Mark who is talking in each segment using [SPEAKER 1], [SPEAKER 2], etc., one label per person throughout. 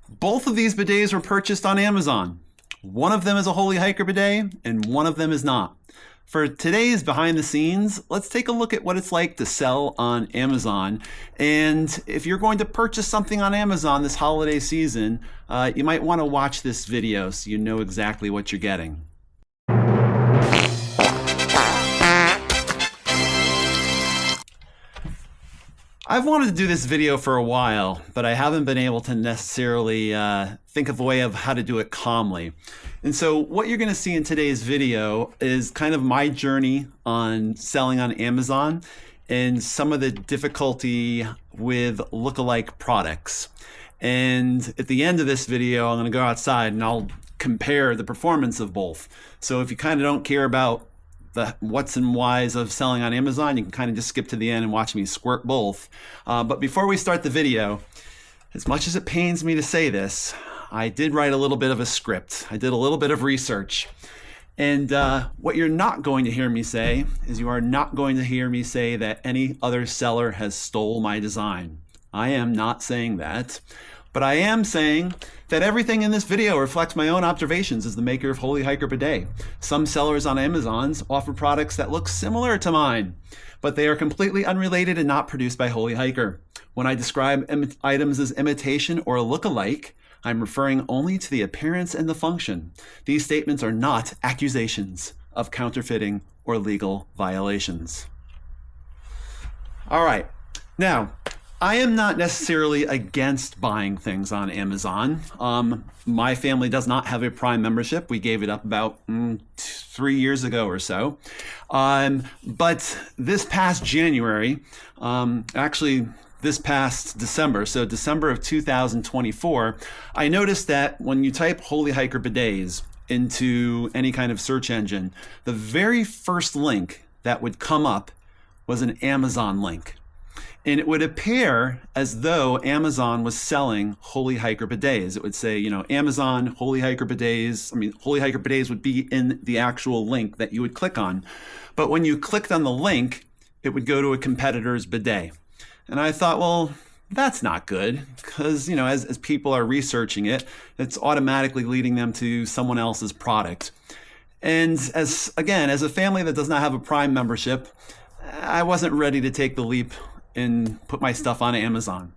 [SPEAKER 1] Both of these bidets were purchased on Amazon. One of them is a Holey Hiker bidet and one of them is not. For today's behind the scenes, let's take a look at what it's like to sell on Amazon. And if you're going to purchase something on Amazon this holiday season, you might want to watch this video so you know exactly what you're getting. I've wanted to do this video for a while, but I haven't been able to necessarily think of a way of how to do it calmly. And so what you're going to see in today's video is kind of my journey on selling on Amazon and some of the difficulty with lookalike products. And at the end of this video, I'm going to go outside and I'll compare the performance of both. So if you kind of don't care about the what's and whys of selling on Amazon, you can kind of just skip to the end and watch me squirt both. But before we start the video, as much as it pains me to say this, I did write a little bit of a script. I did a little bit of research. And what you're not going to hear me say is you are not going to hear me say that any other seller has stole my design. I am not saying that. But I am saying that everything in this video reflects my own observations as the maker of Holey Hiker Bidet. Some sellers on Amazon offer products that look similar to mine, but they are completely unrelated and not produced by Holey Hiker. When I describe items as imitation or look-alike, I'm referring only to the appearance and the function. These statements are not accusations of counterfeiting or legal violations. All right, now, I am not necessarily against buying things on Amazon. My family does not have a Prime membership. We gave it up about 3 years ago or so. But this past January, actually this past December, so December of 2024, I noticed that when you type Holey Hiker Bidets into any kind of search engine, the very first link that would come up was an Amazon link. And it would appear as though Amazon was selling Holey Hiker Bidets. It would say, you know, Amazon, Holey Hiker Bidets. I mean, Holey Hiker Bidets would be in the actual link that you would click on. But when you clicked on the link, it would go to a competitor's bidet. And I thought, well, that's not good because, you know, as people are researching it, it's automatically leading them to someone else's product. And as a family that does not have a Prime membership, I wasn't ready to take the leap and put my stuff on Amazon.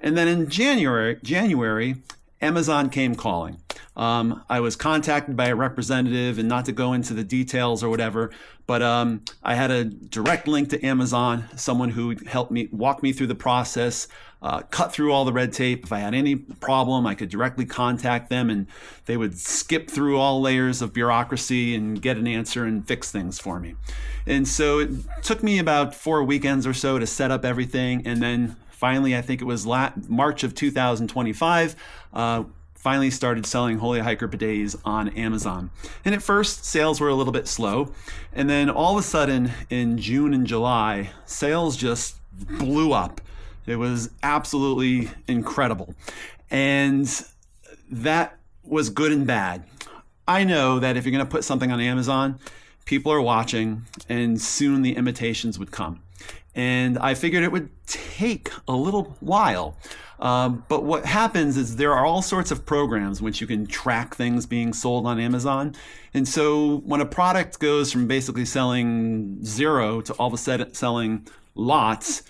[SPEAKER 1] And then in January, Amazon came calling. I was contacted by a representative, and not to go into the details or whatever, but I had a direct link to Amazon, someone who helped me walk me through the process, cut through all the red tape. If I had any problem, I could directly contact them and they would skip through all layers of bureaucracy and get an answer and fix things for me. And so it took me about 4 weekends or so to set up everything. And then finally, I think it was March of 2025, finally started selling Holey Hiker Bidets on Amazon. And at first, sales were a little bit slow. And then all of a sudden, in June and July, sales just blew up. It was absolutely incredible. And that was good and bad. I know that if you're going to put something on Amazon, people are watching, and soon the imitations would come. And I figured it would take a little while. But what happens is there are all sorts of programs in which you can track things being sold on Amazon. And so when a product goes from basically selling zero to all of a sudden selling lots,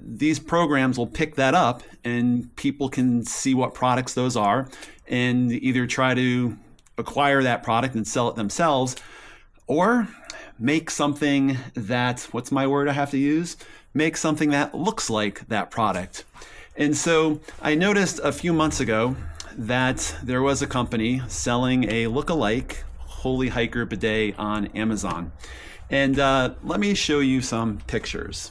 [SPEAKER 1] these programs will pick that up and people can see what products those are and either try to acquire that product and sell it themselves, or make something that, what's my word I have to use? Make something that looks like that product. And so I noticed a few months ago that there was a company selling a look-alike Holey Hiker bidet on Amazon. And let me show you some pictures.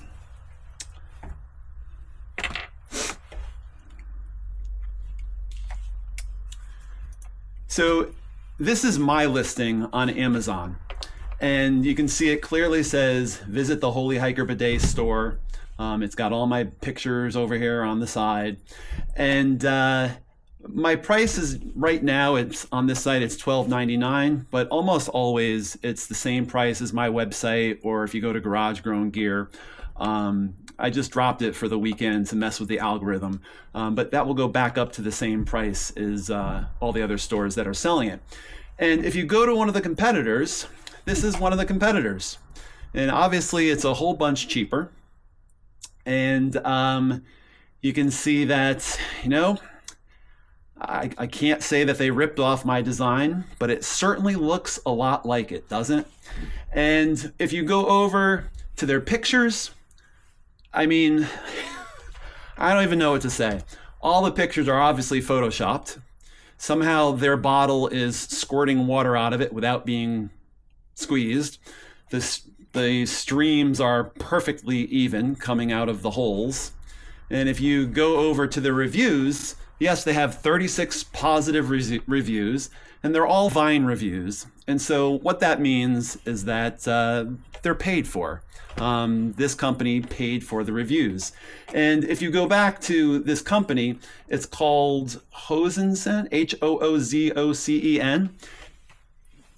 [SPEAKER 1] So this is my listing on Amazon. And you can see it clearly says, visit the Holey Hiker Bidet store. It's got all my pictures over here on the side. And my price is right now, it's on this site, it's $12.99, but almost always it's the same price as my website, or if you go to Garage Grown Gear, I just dropped it for the weekend to mess with the algorithm, but that will go back up to the same price as all the other stores that are selling it. And if you go to one of the competitors, this is one of the competitors. And obviously it's a whole bunch cheaper. And you can see that, I can't say that they ripped off my design, but it certainly looks a lot like it, doesn't it? And if you go over to their pictures, I mean, I don't even know what to say. All the pictures are obviously photoshopped. Somehow their bottle is squirting water out of it without being squeezed. The streams are perfectly even coming out of the holes. And if you go over to the reviews, yes, they have 36 positive reviews, and they're all Vine reviews. And so what that means is that they're paid for. This company paid for the reviews. And if you go back to this company, it's called Hoozocen, Hoozocen.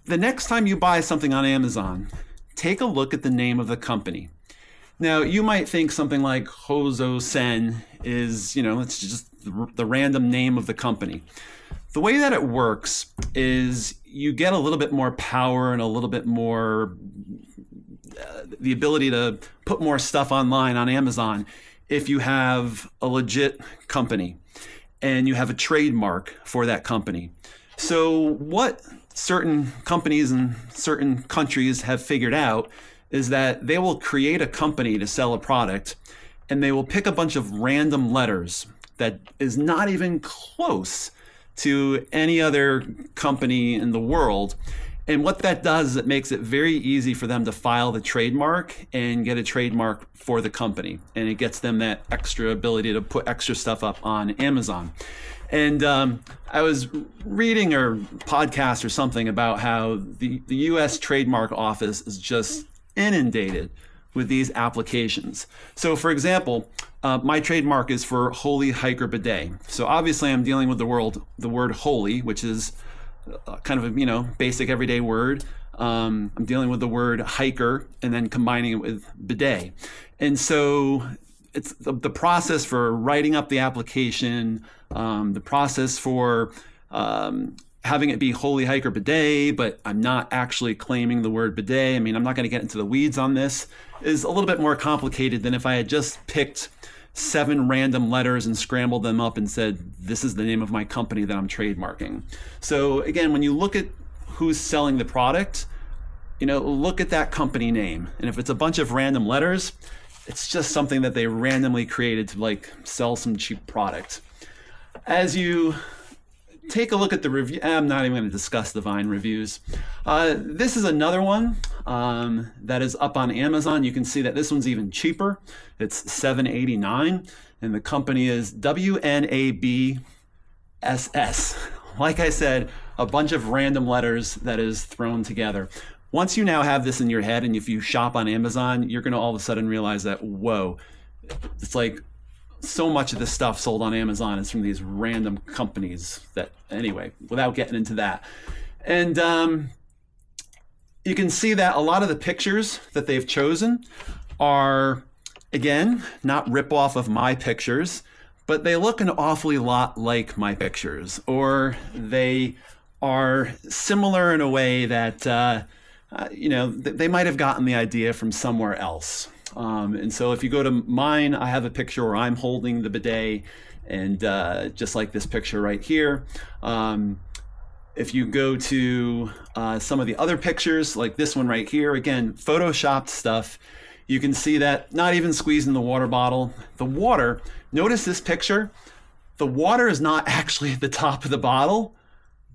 [SPEAKER 1] The next time you buy something on Amazon, take a look at the name of the company. Now, you might think something like Hoozocen is, it's just the random name of the company. The way that it works is you get a little bit more power and a little bit more the ability to put more stuff online on Amazon if you have a legit company and you have a trademark for that company. So what certain companies in certain countries have figured out is that they will create a company to sell a product, and they will pick a bunch of random letters that is not even close to any other company in the world. And what that does is it makes it very easy for them to file the trademark and get a trademark for the company. And it gets them that extra ability to put extra stuff up on Amazon. And I was reading a podcast or something about how the US Trademark Office is just inundated with these applications. So for example, my trademark is for Holey Hiker Bidet. So obviously I'm dealing with the word Holey, which is kind of a basic everyday word. I'm dealing with the word hiker and then combining it with bidet. And so it's the process for writing up the application, the process for having it be Holey Hiker Bidet, but I'm not actually claiming the word bidet. I mean, I'm not going to get into the weeds on this. Is a little bit more complicated than if I had just picked 7 random letters and scrambled them up and said, this is the name of my company that I'm trademarking. So again, when you look at who's selling the product, look at that company name. And if it's a bunch of random letters, it's just something that they randomly created to sell some cheap product. As you take a look at the review, I'm not even going to discuss the Vine reviews. This is another one that is up on Amazon. You can see that this one's even cheaper. It's $7.89, and the company is WNABSS. Like I said, a bunch of random letters that is thrown together. Once you now have this in your head, and if you shop on Amazon, you're going to all of a sudden realize that, whoa, it's like so much of the stuff sold on Amazon is from these random companies that, anyway, without getting into that. And you can see that a lot of the pictures that they've chosen are, again, not rip-off of my pictures, but they look an awfully lot like my pictures, or they are similar in a way that, they might have gotten the idea from somewhere else. And so if you go to mine, I have a picture where I'm holding the bidet, and just like this picture right here. If you go to some of the other pictures, like this one right here, again, photoshopped stuff, you can see that not even squeezing the water bottle. The water, notice this picture, the water is not actually at the top of the bottle,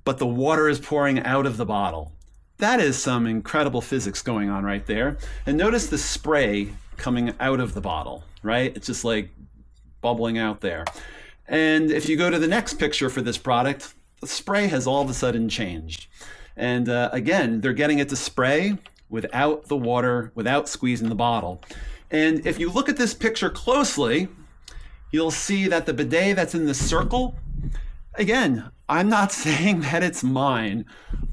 [SPEAKER 1] but the water is pouring out of the bottle. That is some incredible physics going on right there. And notice the spray coming out of the bottle, right? It's just like bubbling out there. And if you go to the next picture for this product, the spray has all of a sudden changed. And again, they're getting it to spray without the water, without squeezing the bottle. And if you look at this picture closely, you'll see that the bidet that's in the circle, again, I'm not saying that it's mine,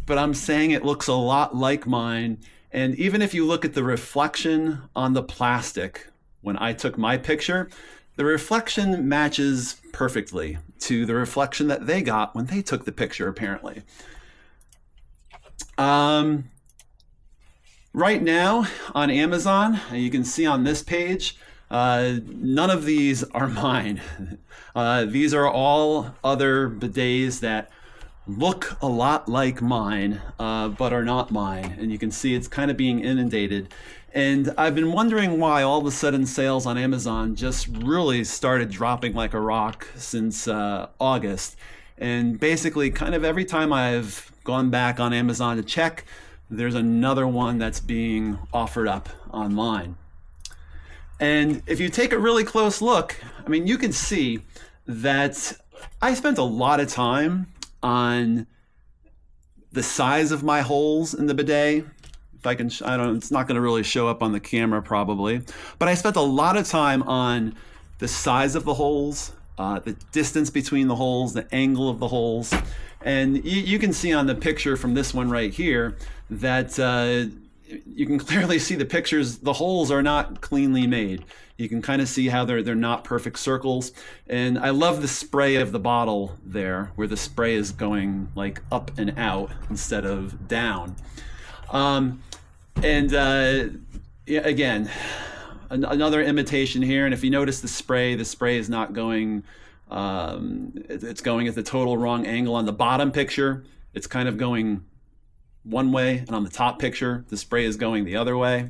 [SPEAKER 1] but I'm saying it looks a lot like mine. And even if you look at the reflection on the plastic when I took my picture, the reflection matches perfectly to the reflection that they got when they took the picture, apparently. Right now on Amazon, you can see on this page, none of these are mine. These are all other bidets that look a lot like mine, but are not mine. And you can see it's kind of being inundated. And I've been wondering why all of a sudden sales on Amazon just really started dropping like a rock since August. And basically kind of every time I've gone back on Amazon to check, there's another one that's being offered up online. And if you take a really close look, I mean, you can see that I spent a lot of time on the size of my holes in the bidet. If I can, I don't, it's not going to really show up on the camera probably, but I spent a lot of time on the size of the holes, the distance between the holes, the angle of the holes. And you can see on the picture from this one right here that you can clearly see the pictures, the holes are not cleanly made. You can kind of see how they're not perfect circles. And I love the spray of the bottle there, where the spray is going like up and out instead of down. Yeah, again, another imitation here. And if you notice the spray is not going, it's going at the total wrong angle. On the bottom picture, it's kind of going one way, and on the top picture, the spray is going the other way.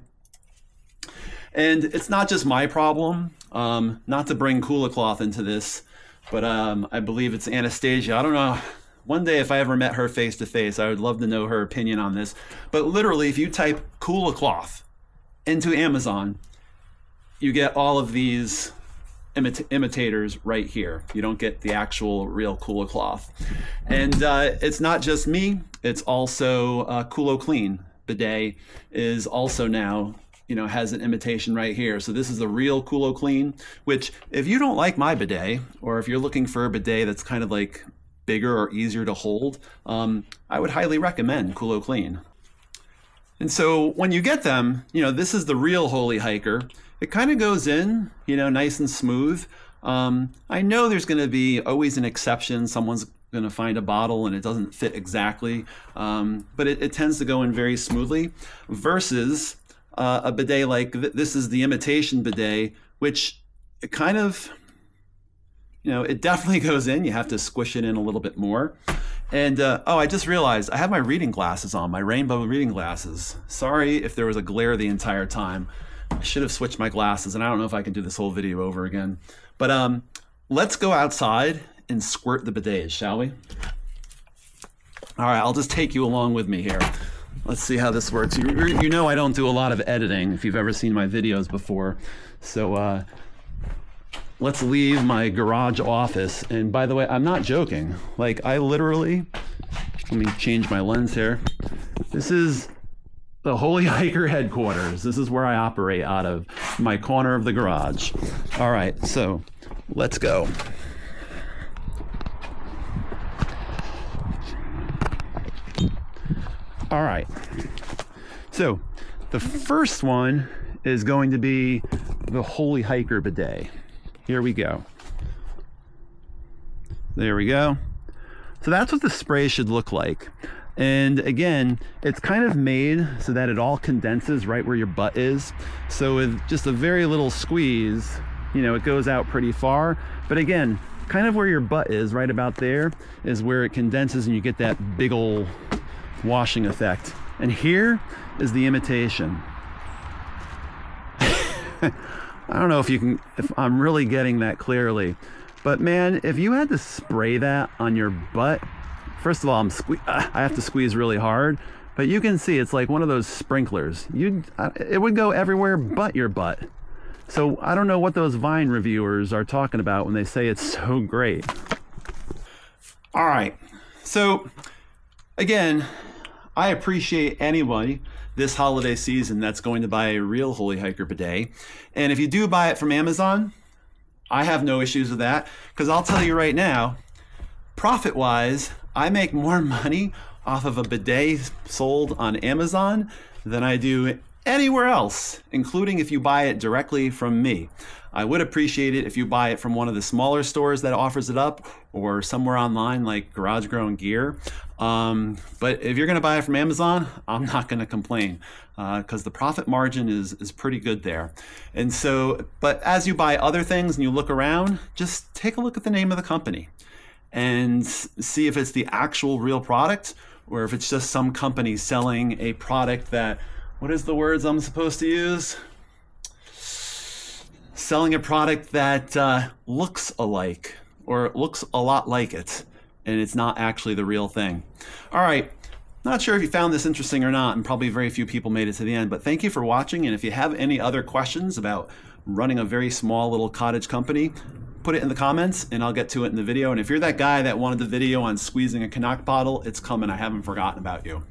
[SPEAKER 1] And it's not just my problem, not to bring Cooler into this, but I believe it's Anastasia. I don't know. One day, if I ever met her face to face, I would love to know her opinion on this. But literally, if you type Cooler into Amazon, you get all of these imitators right here. You don't get the actual real Cooler. And it's not just me. It's also Culo Clean bidet is also now, has an imitation right here. So this is the real Culo Clean, which if you don't like my bidet, or if you're looking for a bidet that's kind of like bigger or easier to hold, I would highly recommend Culo Clean. And so when you get them, this is the real Holey hiker. It kind of goes in, nice and smooth. I know there's going to be always an exception. Someone's going to find a bottle and it doesn't fit exactly, but it tends to go in very smoothly versus a bidet like this is the Imitation bidet, which it kind of, it definitely goes in. You have to squish it in a little bit more. And I just realized I have my reading glasses on, my rainbow reading glasses. Sorry if there was a glare the entire time. I should have switched my glasses, and I don't know if I can do this whole video over again. But let's go outside and squirt the bidets, shall we? All right, I'll just take you along with me here. Let's see how this works. You know I don't do a lot of editing if you've ever seen my videos before. So let's leave my garage office. And by the way, I'm not joking. Like, I literally, let me change my lens here. This is the Holey Hiker headquarters. This is where I operate out of, my corner of the garage. All right, so let's go. All right, so the first one is going to be the Holey Hiker bidet. Here we go. There we go. So that's what the spray should look like. And again, it's kind of made so that it all condenses right where your butt is. So with just a very little squeeze, it goes out pretty far. But again, kind of where your butt is, right about there, is where it condenses and you get that big ol' washing effect. And here is the Imitation. I don't know if I'm really getting that clearly, but man, if you had to spray that on your butt, first of all, I have to squeeze really hard, but you can see it's like one of those sprinklers. It would go everywhere but your butt. So I don't know what those Vine reviewers are talking about when they say it's so great. All right, so again, I appreciate anybody this holiday season that's going to buy a real Holey Hiker bidet. And if you do buy it from Amazon, I have no issues with that, because I'll tell you right now, profit-wise, I make more money off of a bidet sold on Amazon than I do anywhere else, including if you buy it directly from me. I would appreciate it if you buy it from one of the smaller stores that offers it up, or somewhere online like Garage Grown Gear. But if you're going to buy it from Amazon, I'm not going to complain, because the profit margin is pretty good there. And so, but as you buy other things and you look around, just take a look at the name of the company and see if it's the actual real product, or if it's just some company selling a product that, what is the words I'm supposed to use? Selling a product that looks alike, or looks a lot like it, and it's not actually the real thing. All right, not sure if you found this interesting or not, and probably very few people made it to the end, but thank you for watching. And if you have any other questions about running a very small little cottage company, put it in the comments and I'll get to it in the video. And if you're that guy that wanted the video on squeezing a knock bottle, it's coming. I haven't forgotten about you.